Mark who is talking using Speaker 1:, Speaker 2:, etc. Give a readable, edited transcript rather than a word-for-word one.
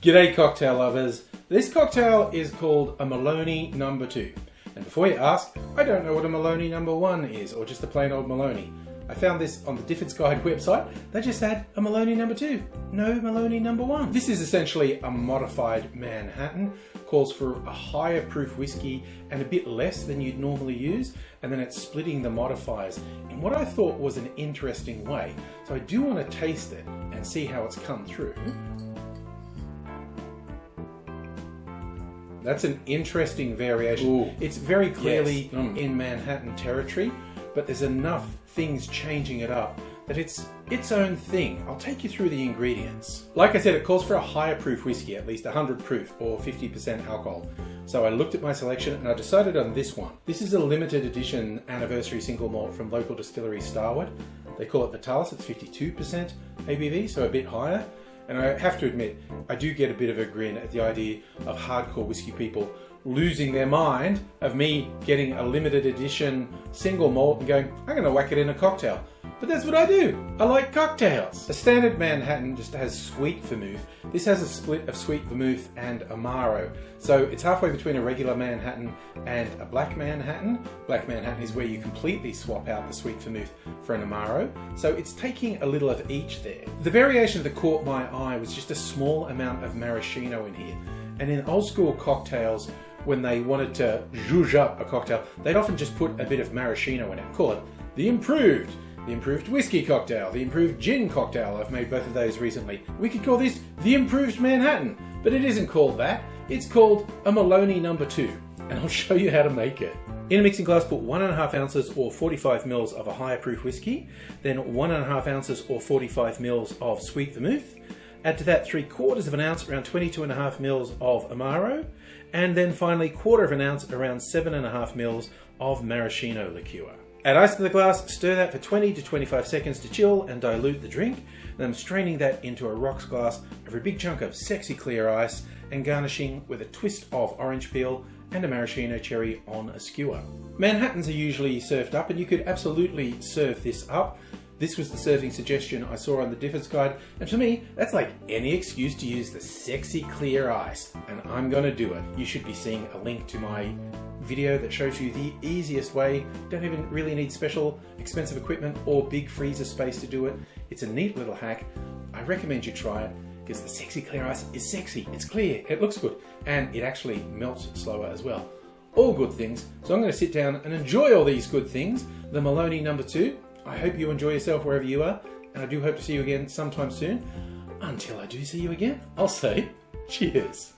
Speaker 1: G'day cocktail lovers. This cocktail is called a Maloney No. 2. And before you ask, I don't know what a Maloney No. 1 is, or just a plain old Maloney. I found this on the Difford's Guide website. They just had a Maloney No. 2, no Maloney No. 1. This is essentially a modified Manhattan. Calls for a higher proof whiskey and a bit less than you'd normally use, and then it's splitting the modifiers in what I thought was an interesting way. So I do want to taste it and see how it's come through. That's an interesting variation.
Speaker 2: Ooh.
Speaker 1: It's very clearly
Speaker 2: Yes.
Speaker 1: in Manhattan territory, but there's enough things changing it up that it's its own thing. I'll take you through the ingredients. Like I said, it calls for a higher proof whiskey, at least 100 proof or 50% alcohol. So I looked at my selection and I decided on this one. This is a limited edition anniversary single malt from local distillery Starwood. They call it Vitalis. It's 52% ABV, so a bit higher. And I have to admit, I do get a bit of a grin at the idea of hardcore whiskey people losing their mind of me getting a limited edition single malt and going, I'm going to whack it in a cocktail. But that's what I do. I like cocktails. A standard Manhattan just has sweet vermouth. This has a split of sweet vermouth and amaro. So it's halfway between a regular Manhattan and a black Manhattan. Black Manhattan is where you completely swap out the sweet vermouth for an amaro. So it's taking a little of each there. The variation that caught my eye was just a small amount of maraschino in here. And in old school cocktails, when they wanted to zhuzh up a cocktail, they'd often just put a bit of maraschino in it. Call it the improved whiskey cocktail, the improved gin cocktail. I've made both of those recently. We could call this the improved Manhattan, but it isn't called that. It's called a Maloney No. 2, and I'll show you how to make it. In a mixing glass, put 1.5 ounces or 45 mils of a higher proof whiskey, then 1.5 ounces or 45 mils of sweet vermouth. Add to that 3/4 of an ounce, around 22.5 mils of amaro, and then finally 1/4 of an ounce, around 7.5 mils of maraschino liqueur. Add ice to the glass, stir that for 20 to 25 seconds to chill and dilute the drink. Then I'm straining that into a rocks glass over a big chunk of sexy clear ice and garnishing with a twist of orange peel and a maraschino cherry on a skewer. Manhattans are usually served up, and you could absolutely serve this up. This was the serving suggestion I saw on the Difford's Guide, and for me, that's like any excuse to use the sexy clear ice, and I'm gonna do it. You should be seeing a link to my video that shows you the easiest way. Don't even really need special expensive equipment or big freezer space to do it. It's a neat little hack. I recommend you try it because the sexy clear ice is sexy, it's clear, it looks good, and it actually melts slower as well. All good things. So I'm gonna sit down and enjoy all these good things. The Maloney No. 2. I hope you enjoy yourself wherever you are, and I do hope to see you again sometime soon. Until I do see you again, I'll say cheers.